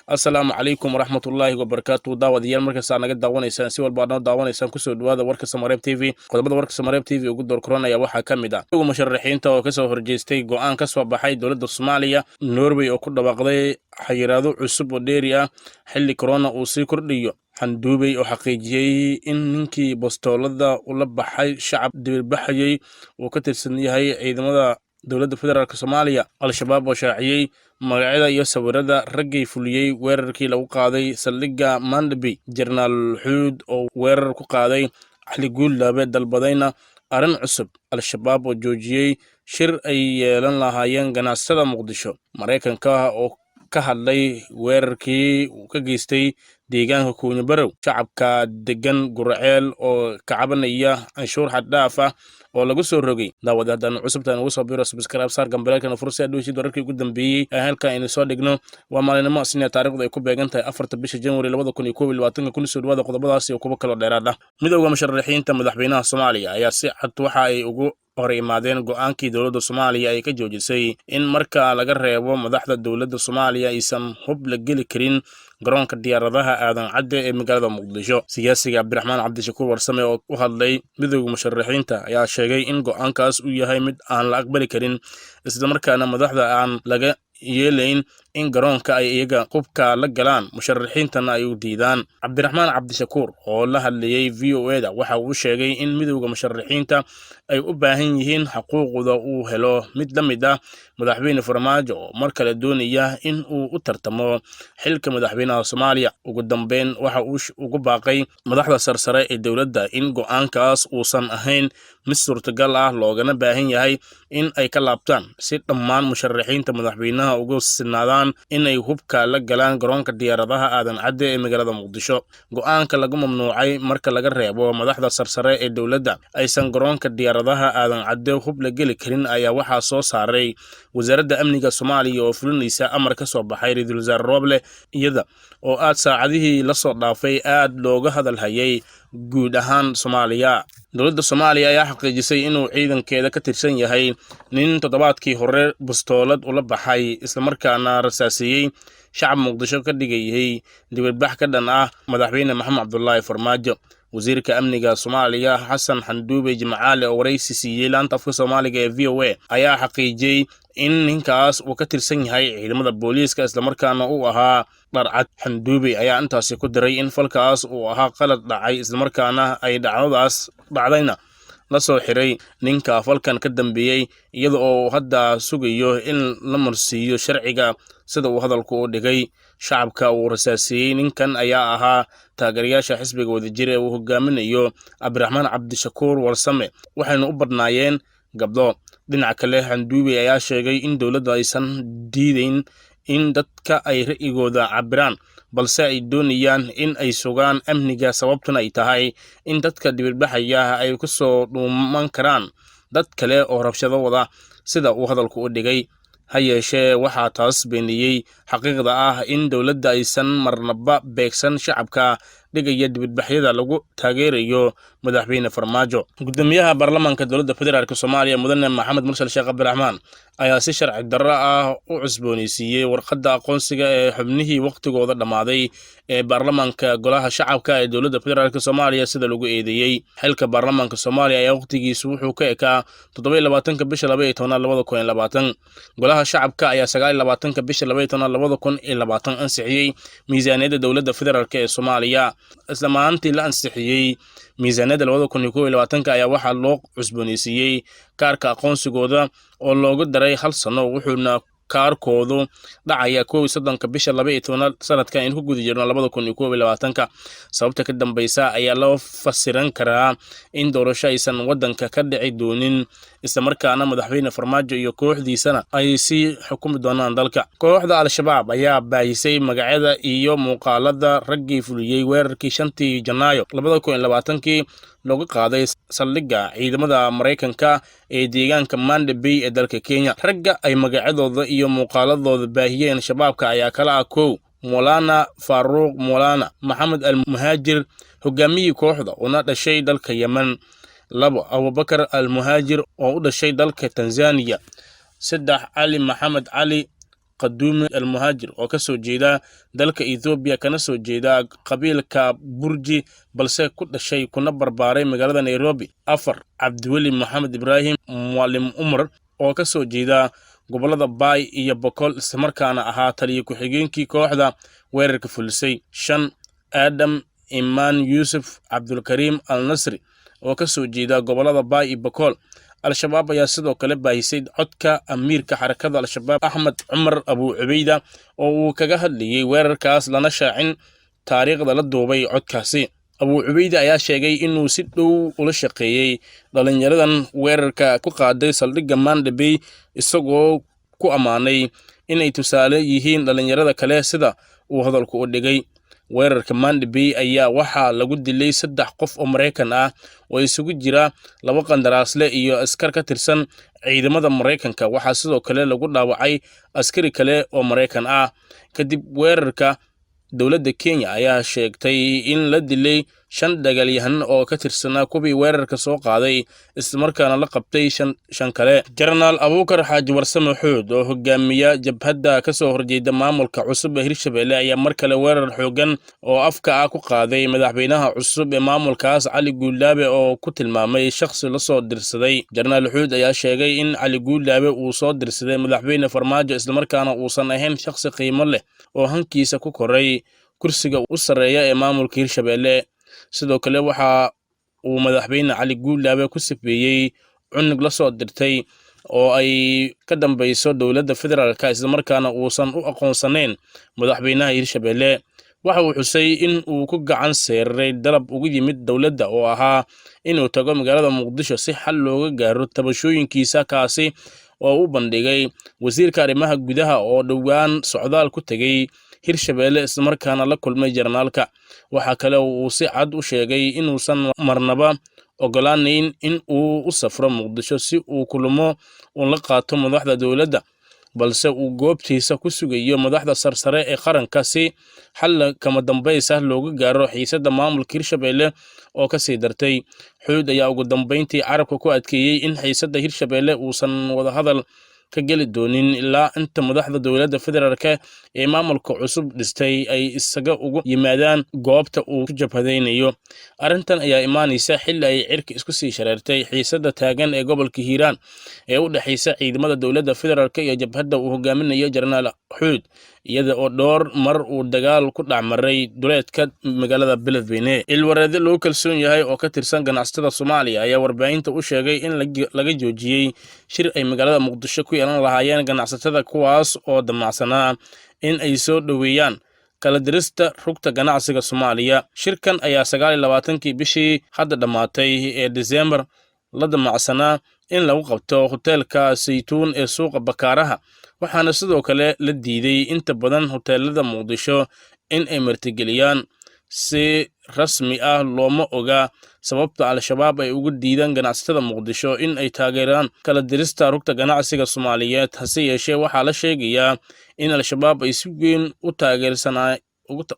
Assalaamu calaykum waraxmatullaahi wabarakaatu daawadayaal markasta naga daawanaysaan si walba noo daawanaysaan kusoo dhawaada warka Samareeb TV qodobada warka Samareeb TV ugu door koronaya waxaa ka mid ah musharaxiinta oo ka soo horjeestay go'aan ka soo baxay dowladda Soomaaliya Norway oo ku dhawaaqday xayiraado cusub oo dheeri ah xilli corona uu sii kordhiyo Xanduubey oo xaqiijiyay in ninkii bostoolada ula baxay shacab dibadbaxayay uu ka tirsan yahay ciidamada dowladda federaalka Soomaaliya al-shabaab oo shaaciyay magacyada iyo sawirada raggay fuliyay weerarkii lagu qaaday saldhigga Mandabey Jarnaal Xuud oo weerar ku qaaday xilli guulaabe dalbadayna arrin cusub al-shabaab oo joojiyay shir ay yeelan lahaayeen ganacsatada Muqdisho Mareykanka oo ka hadlay weerarkii uu ka geystay deegaanka Kuunya Barow shacabka degan Gurceel oo ka cabanaya canshuur xad dhaaf ah oo lagu soo rogay daawadadan cusubtan ugu soo biiro subscribe saar gambalelkana fursad aad u heshid wararkii ugu dambeeyay ee halka aynu soo dhigno waa maalinimo isniin taariikhdu ay ku beegan tahay 4 bisha January 2021 kuna soo dhawaada qodobadaas iyo kuwa kale dheeraad ah midowga musharaxiinta madaxweynaha Soomaaliya ayaa si cad waxa ay ugu hor imaadeen go'aankii dowladda Soomaaliya ay ka joojisay in marka laga reebo madaxda dowladda Soomaaliya aysan hub la geli karin garoonka diyaaradaha aadan cadde ee magaalada Muqdisho siyaasiga Cabdiraxmaan Cabdishakuur Warsame oo u hadlay midowga musharaxiinta ayaa sheegay in go'aankaas uu yahay mid aan la aqbali karin isla markaana madaxda aan laga yeelayn in garoonka ay iyaga qubka la galaan musharaxiintana ay u diidaan Cabdiraxmaan Cabdishakuur oo la hadlayay VOA-da waxa uu sheegay in midowga musharaxiinta ay u baahan yihiin xuquuqda uu helo mid la mid ah madaxweyne Farmaajo oo mar kale doonaya in uu u tartamo xilka madaxweynaha Soomaaliya ugu dambeyn waxa uu ugu baaqay madaxda sarsare ee dowladda in go'aankaas uusan ahayn mid suurtagal ah loogana baahan yahay in ay ka laabtaan si dhammaan musharaxiinta madaxweynaha uga sinaadaan inay hubka la galaan garoonka diyaaradaha aadan cadde ee magaalada Muqdisho go'aanka lagu mamnuucay marka laga reebo madaxda sarsare ee dowladda aysan garoonka diyaaradaha aadan cadde hub la geli karin ayaa waxaa soo saaray wasaaradda amniga Soomaaliya oo fulinaysa amar ka soo baxay ra'iisul wasaare Roble iyada oo aad saacadihii la soo dhaafay aad looga hadal hayay guud ahaan Soomaaliya dowladda Soomaaliya ayaa xaqiijisay inuu ciidankeeda ka tirsan yahay nin toddobaadkii hore bastoolad ula baxay isla markaana rasaasiyay shacab Muqdisho ka dhigayay dibadbax ka dhan ah madaxweyne Maxamed Cabdullaahi Farmaajo wasiirka amniga Soomaaliya Xasan Xanduubey Jimcaale oo wareysi siiyay laanta afka Soomaaliga ee VOA ayaa xaqiijiyay in ninkaas uu ka tirsan yahay ciidamada booliiska isla markaana uu ahaa dharcad Xanduubey ayaa intaasi ku diray in falkaas uu ahaa qalad dhacay isla markaana ay dhacdadaas dhacdayna la soo xiray ninka falkan ka dambeeyay iyada oo hadda sugayo in la marsiiyo sharciga sida uu hadalku u dhigay shacabka uu rasaasiyay ninkan ayaa ahaa taageerayaasha xisbiga wadajir ee uu hogaaminayo Cabdiraxmaan Cabdishakuur Warsame waxayna u badnaayeen gabdho dhinaca kale Xanduubey ayaa sheegay in dowladda aysan diideyn in dadka ay ra'yigooda cabiraan balse ay doonayaan in ay sugaan amniga sababtuna ay tahay in dadka dibadbaxaya ay ku soo dhuuman karaan dad kale oo rabshado wada sida uu hadalku u dhigay ha yeeshee waxaa taas beeniyey xaqiiqda ah in dowladda aysan marnaba beegsan shacabka dhigaya dibadbaxyada lagu taageerayo madaxweyne Farmaajo gudoomiyaha baarlamaanka dowladda federaalka Soomaaliya mudane Maxamed Mursal Sheekh Cabdiraxmaan ayaa si sharci darro ah u cusboonaysiiyay warqadda aqoonsiga ee xubnihii waqtigooda dhamaaday ee baarlamaanka golaha shacabka ee dowladda federaalka Soomaaliya sida lagu eedeeyay xilka baarlamaanka Soomaaliya ayaa waqtigiisu wuxuu ka ekaa 27 bisha 12 2020 golaha shacabka ayaa 29 bisha 12 2020 ansixiyay miisaaniyadda dowladda federaalka ee Soomaaliya isla maantii la ansixiyay miisaaniyadda 2021 ayaa waxaa loo cusboonaysiiyay kaarka aqoonsigooda oo loogu daray hal sano wuxuuna kaarkoodu dhacaya 31 bisha 12 sanadkan in ku guda jirno 2021 sababta ka dambaysa ayaa loo fasiran karaa in doorasho aysan wadanka ka dhici doonin isla markaana madaxweyne Farmaajo iyo kooxdiisana ay si xukumi doonaan dalka kooxda al-shabaab ayaa baahisay magacyada iyo muuqaalada raggii fuliyay weerarkii 5 Janaayo 2020 looga qaaday saldhigga ciidamada Mareykanka ee deegaanka Mandabey ee dalka Kenya ragga ay magacyadooda iyo muuqaaladooda baahiyeen shabaabka ayaa kala ah kow Moulana Faruq Moulana Maxamed al-Muhaajir hogaamiyii kooxda una dhashay dalka Yemen labo Abubakar al-Muhaajir oo u dhashay dalka Tanzania saddex Ali Maxamed Ali qaduumi almuhaajir oo ka soo jeeda dalka Ethiopia kana soo jeeda qabiilka Burji balse ku dhashay kuna barbaaray magaalada Nairobi. 4 Cabdiweli Maxamed Ibrahim Mualim Umar oo ka soo jeeda gobolada Bay iyo Boqol isla markaana ahaa taliye ku-xigeenkii kooxda weerarka fulisay. 5 Adam Iman Yusuf Abdul Karim Al-Nasri oo ka soo jeeda gobolada Bay iyo Boqol. Al-Shabaab ayaa sidoo kale baahisay codka amiirka xarakada Al-Shabaab Ahmed Umar Abu Ubayda oo uu kaga hadlayay weerarkaas lana shaacin taariikhda la duubay codkaasi. Abu Ubayda ayaa sheegay inuu si dhow ula shaqeeyay dhalinyaradan weerarka ku qaaday saldhigga Manda Bay isagoo ku amaanay inay tusaale yihiin dhalinyarada kale sida uu hadalku u dhigay. Weerarka Manda Bay ayaa waxaa lagu dilay 3 qof oo Mareykan ah oo isugu jira 2 qandaraasle iyo askar ka tirsan ciidamada Mareykanka. Waxaa sidoo kale lagu dhaawacay askari kale oo Mareykan ah. Kadib weerarka, dowladda Kenya ayaa sheegtay in la dilay 5 dagaalyahan oo ka tirsanaa kuwii weerarka soo qaaday isla markaana la qabtay 5 kale. General Abuukar Xaaji Warsame Xuud oo hogaamiya jabhadda ka soo horjeeda maamulka cusub ee Hirshabelle ayaa mar kale weerar xoogan oo afka ah ku qaaday madaxweynaha cusub ee maamulkaas Cali Guulaabe oo ku tilmaamay shakhsi la soo dirsaday. General Xuud ayaa sheegay in Cali Guulaabe uu soo dirsaday madaxweyne Farmaajo isla markaana uusan ahayn shakhsi qiimo leh oo hankiisa ku koray kursiga u sareeya ee maamulka Hirshabelle. Sidoo kale waxa uu madaxweyne Cali Guulaabe ku sifeeyay cunug la soo dirtay oo ay ka dambayso dowladda federaalka isla markaana uusan u aqoonsanayn madaxweynaha Hirshabelle. Waxa uu xusay in uu ku gacan seeray dalab ugu yimid dowladda oo ahaa inuu tago magaalada Muqdisho si xal looga gaaro tabashooyinkiisa kaasi oo u bandhigay wasiirka arrimaha gudaha oo dhowaan socdaal ku tagay Hirshabelle isla markaana la kulmay jarnaalka. Waxa kale oo uu si cad u sheegay inuusan marnaba ogolaanayn in uu u safro Muqdisho si uu kulmo uu la qaato madaxda dowladda, balse uu goobtiisa ku sugayo madaxda sarsare ee qaranka si xal kama dambaysa looga gaaro xiisadda maamulka Hirshabelle oo ka sii dartay. Xuud ayaa ugu dambeyntii carabka ku adkeeyay in xiisadda Hirshabelle uusan wada hadal ka geli doonin ilaa inta madaxda dowladda federaalka ee maamulka cusub dhistay ay isaga ugu yimaadaan goobta uu ku jabhadaynayo. Arrintan ayaa imaanaysa xilli ay cirka isku sii shareertay xiisadda taagan ee gobolka Hiiraan ee u dhaxaysa ciidamada dowladda federaalka iyo jabhadda uu hogaaminayo General Xuud, iyada oo dhowr mar uu dagaal ku dhacmaray duleedka magaalada Beledweyne. Ilwareed loo kalsoon yahay oo ka tirsan ganacsatada Soomaaliya ayaa warbaahinta u sheegay in laga joojiyay shir ay magaalada Muqdisho ku yeelan lahaayeen ganacsatada kuwaas oo damacsanaa in ay soo dhaweeyaan kala dirista rugta ganacsiga Soomaaliya. Shirkan ayaa 29kii bishii hadda dhamaatay ee December la damacsanaa in lagu qabto hoteelka Saytuun ee suuqa Bakaaraha, waxaana sidoo kale la diiday inta badan hoteelada Muqdisho in ay martigeliyaan. Si rasmi ah looma oga sababta Al-Shabaab ay ugu diidaan ganacsatada Muqdisho in ay taageeraan kala dirista rugta ganacsiga Soomaaliyeed. Hase yeeshee waxaa la sheegayaa in Al-Shabaab ay si weyn u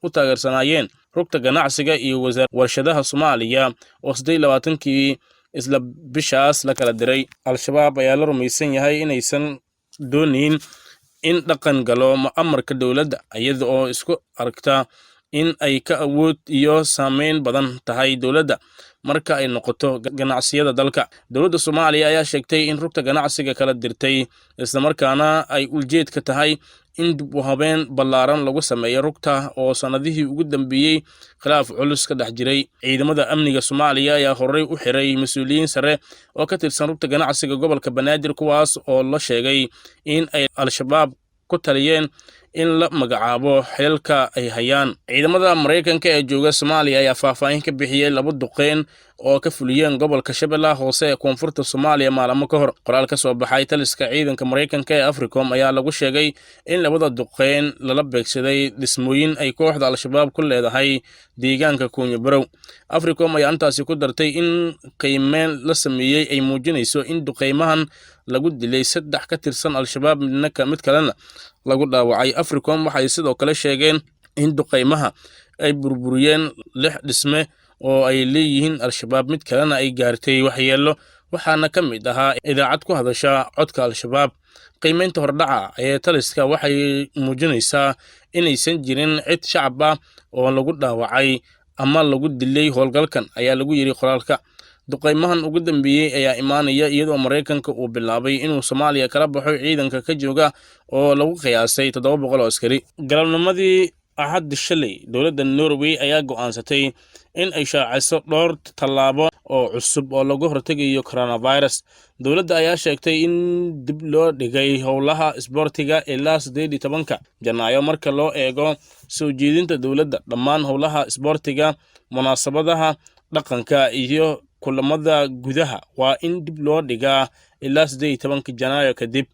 taageersanaayeen rugta ganacsiga iyo warshadaha Soomaaliya oo 28kii isla bishaas la kala diray. Al-Shabaab ayaa la rumaysan yahay inaysan doonayn in dhaqan galo amarka dowladda iyada oo isku aragta in ay ka awood iyo saameyn badan tahay dowladda marka ay noqoto ganacsiyada dalka. Dowladda Soomaaliya ayaa sheegtay in rugta ganacsiga kala dirtay isla markaana ay ujeedka tahay in dib u habeen ballaaran lagu sameeyo rugta oo sanadihii ugu dambeeyay khilaaf culus ka dhex jiray. Ciidamada amniga Soomaaliya ayaa horey u xiray mas'uuliyiin sare oo ka tirsan rugta ganacsiga gobolka Banaadir kuwaas oo la sheegay in ay Al-Shabaab ku taliyeen in la magacaabo xilka ay hayaan. Ciidamada Mareykanka ee jooga Soomaaliya ayaa faahfaahin ka bixiyay 2 duqeyn oo ka fuliyeen gobolka Shabeellaha Hoose ee koonfurta Soomaaliya maalmo ka hor. Qoraal ka soo baxay taliska ciidanka Mareykanka ee Africom ayaa lagu sheegay in 2 duqeyn lala beegsaday dhismooyin ay kooxda Al-Shabaab ku leedahay deegaanka Kunya Barow. Africom ayaa intaasi ku dartay in qiimeyn la sameeyay ay muujinayso in duqeymahan lagu dilay 3 ka tirsan Al-Shabaab mid kalena lagu dhaawacay. Africom waxay sidoo kale sheegeen in duqeymaha ay burburiyeen 6 dhisme oo ay leeyihiin Al-Shabaab mid kalena ay gaartay waxyeello, waxaana ka mid ahaa idaacad ku hadasha codka Al-Shabaab. qiimaynta hordhaca ee taliska waxay muujinaysaa inaysan jirin cid shacab ah oo lagu dhaawacay ama lagu dilay howlgalkan ayaa lagu yiri qoraalka. duqeymahan ugu dambeeyay ayaa imaanaya iyadoo Mareykanka uu bilaabay inuu Soomaaliya kala baxo ciidanka ka jooga oo lagu qiyaasay 700 oo askari. galabnimadii Axad shalay dowladda Norway ayaa go'aansatay in ay shaaciso dhowr tallaabo oo cusub oo lagu hortagayo coronavirus. dowladda ayaa sheegtay in dib loo dhigay howlaha isboortiga ilaa 18 Janaayo marka loo eego soo jeedinta dowladda. dhammaan howlaha isboortiga, munaasabadaha dhaqanka iyo kulamada gudaha waa in dib loo dhigaa ilaa 18 Janaayo kadib.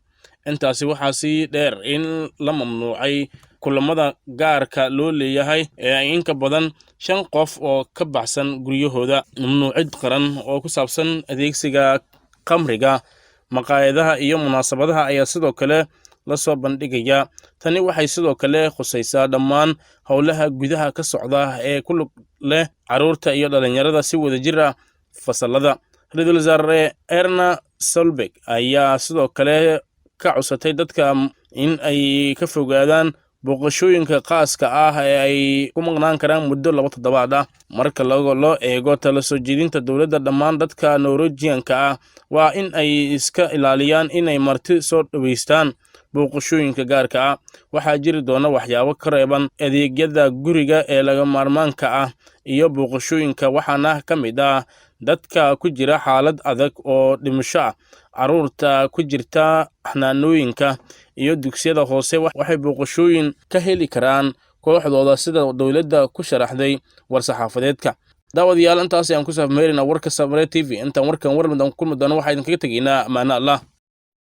intaasi waxaa sii dheer in la mamnuucay kulamada gaarka loo leeyahay ee in ka badan 5 qof oo ka baxsan guryahooda. mamnuucid qaran oo ku saabsan adeegsiga khamriga, maqaayadaha iyo munaasabadaha ayaa sidoo kale la soo bandhigaya. tani waxay sidoo kale khusaysaa dhammaan howlaha gudaha ka socda ee ku lug leh carruurta iyo dhalinyarada si wadajir ah fasalada. Ra'iisul Wasaare Erna Solberg ayaa sidoo kale ka cusatay dadka in ay ka fogaadaan booqashooyinka khaaska ah ee ay ku maqnaan karaan muddo 2 toddobaad ah. marka loo eego talo soo jeedinta dowladda, dhammaan dadka Norwegian-ka ah waa in ay iska ilaaliyaan inay marti soo dhaweystaan booqashooyinka gaarka ah. waxaa jiri doona waxyaabo ka reeban adeegyada guriga ee laga maarmaanka ah iyo booqashooyinka, waxaana ka mid ah dadka ku jira xaalad adag oo dhimasho ah, carruurta ku jirta xanaanooyinka iyo dugsiyada hoose waxay booqashooyin ka heli karaan kooxdooda sida dowladda ku sharaxday war-saxaafadeedka. daawadayaal intaas ayaan ku saafmeerinaa warka Samareeb TV. intaan warkan warmadan ku kulmi doono waxaa idinkaga tegaynaa amaano Allah.